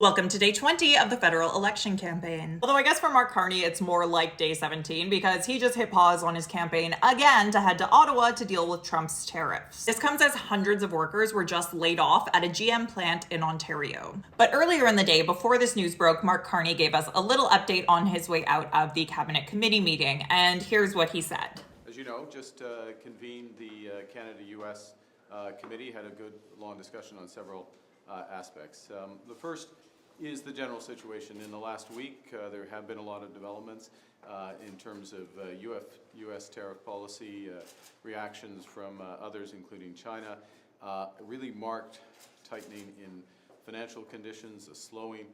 Welcome to day 20 of the federal election campaign. Although I guess for Mark Carney, it's more like day 17 because he just hit pause on his campaign again to head to Ottawa to deal with Trump's tariffs. This comes as hundreds of workers were just laid off at a GM plant in Ontario. But earlier in the day, before this news broke, Mark Carney gave us a little update on his way out of the cabinet committee meeting, and here's what he said. As you know, just convened the Canada-US committee, had a good long discussion on several aspects. The first is the general situation. In the last week, there have been a lot of developments in terms of U.S. tariff policy, reactions from others, including China, a really marked tightening in financial conditions, a slowing,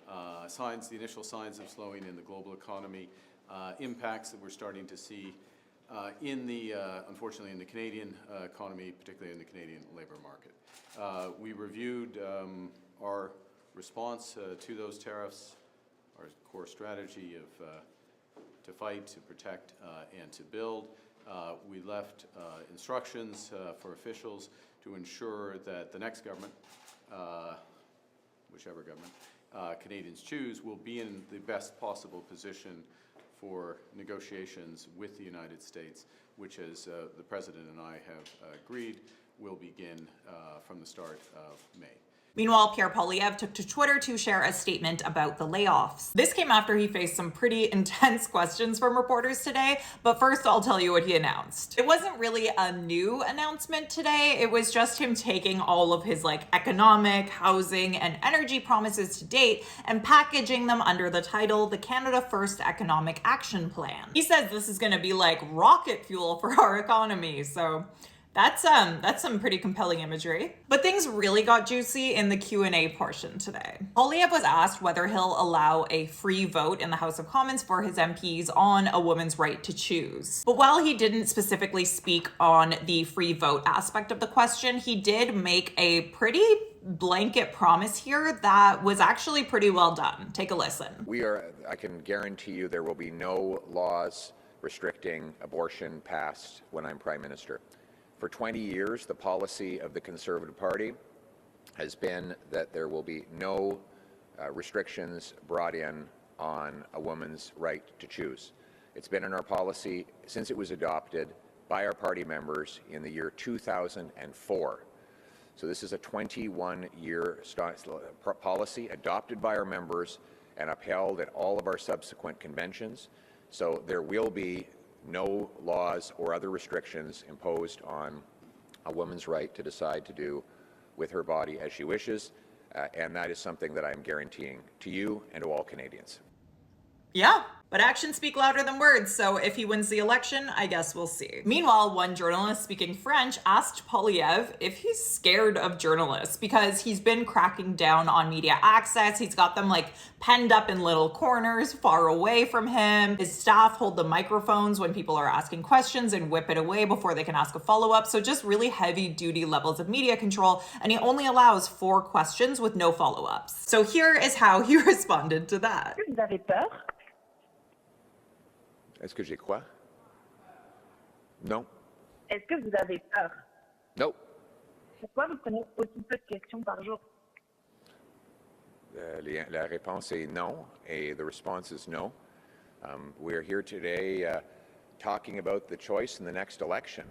the initial signs of slowing in the global economy, impacts that we're starting to see unfortunately, in the Canadian economy, particularly in the Canadian labor market. We reviewed our response to those tariffs, our core strategy of to fight, to protect, and to build. We left instructions for officials to ensure that the next government, whichever government Canadians choose, will be in the best possible position for negotiations with the United States, which, as the President and I have agreed, will begin from the start of May. Meanwhile, Pierre Poilievre took to Twitter to share a statement about the layoffs. This came after he faced some pretty intense questions from reporters today, but first I'll tell you what he announced. It wasn't really a new announcement today, it was just him taking all of his economic, housing, and energy promises to date and packaging them under the title, the Canada First Economic Action Plan. He says this is gonna be like rocket fuel for our economy, so that's some pretty compelling imagery. But things really got juicy in the Q&A portion today. Poilievre was asked whether he'll allow a free vote in the House of Commons for his MPs on a woman's right to choose. But while he didn't specifically speak on the free vote aspect of the question, he did make a pretty blanket promise here that was actually pretty well done. Take a listen. I can guarantee you there will be no laws restricting abortion passed when I'm Prime Minister. For 20 years, the policy of the Conservative Party has been that there will be no restrictions brought in on a woman's right to choose. It's been in our policy since it was adopted by our party members in the year 2004. So this is a 21-year policy adopted by our members and upheld at all of our subsequent conventions. So there will be no laws or other restrictions imposed on a woman's right to decide to do with her body as she wishes, and that is something that I am guaranteeing to you and to all Canadians. Yeah, but actions speak louder than words, so if he wins the election, I guess we'll see. Meanwhile, one journalist speaking French asked Poilievre if he's scared of journalists because he's been cracking down on media access. He's got them penned up in little corners far away from him. His staff hold the microphones when people are asking questions and whip it away before they can ask a follow-up. So just really heavy duty levels of media control, and he only allows 4 questions with no follow-ups. So here is how he responded to that. Vous avez peur? Est-ce que j'ai quoi? Non. Est-ce que vous avez peur? No. Pourquoi vous prenez aussi peu de questions par jour? La réponse est non, et the response is no. We're here today talking about the choice in the next election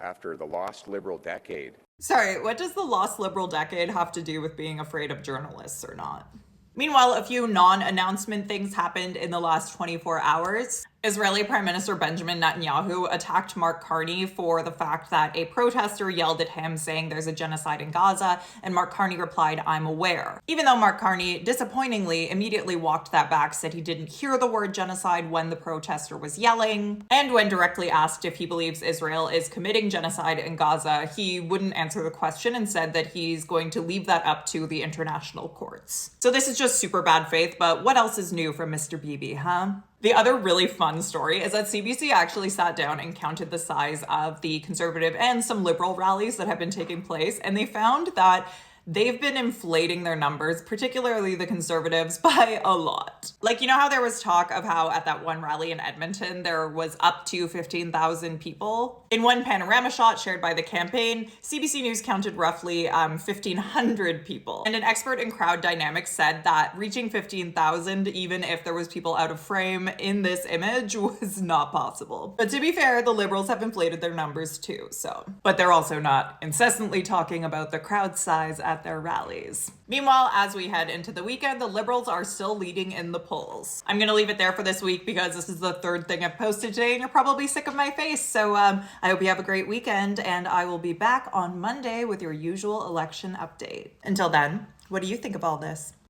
after the lost Liberal decade. Sorry, what does the lost Liberal decade have to do with being afraid of journalists or not? Meanwhile, a few non-announcement things happened in the last 24 hours. Israeli Prime Minister Benjamin Netanyahu attacked Mark Carney for the fact that a protester yelled at him saying there's a genocide in Gaza, and Mark Carney replied, "I'm aware." Even though Mark Carney, disappointingly, immediately walked that back, said he didn't hear the word genocide when the protester was yelling, and when directly asked if he believes Israel is committing genocide in Gaza, he wouldn't answer the question and said that he's going to leave that up to the international courts. So this is just super bad faith, but what else is new from Mr. Bibi, huh? The other really fun story is that CBC actually sat down and counted the size of the Conservative and some Liberal rallies that have been taking place, and they found that they've been inflating their numbers, particularly the Conservatives, by a lot. Like, you know how there was talk of how at that one rally in Edmonton, there was up to 15,000 people? In one panorama shot shared by the campaign, CBC News counted roughly 1,500 people. And an expert in crowd dynamics said that reaching 15,000, even if there was people out of frame in this image, was not possible. But to be fair, the Liberals have inflated their numbers too, so. But they're also not incessantly talking about the crowd size at their rallies. Meanwhile, as we head into the weekend, the Liberals are still leading in the polls. I'm gonna leave it there for this week because this is the third thing I've posted today and you're probably sick of my face. So I hope you have a great weekend and I will be back on Monday with your usual election update. Until then, what do you think of all this?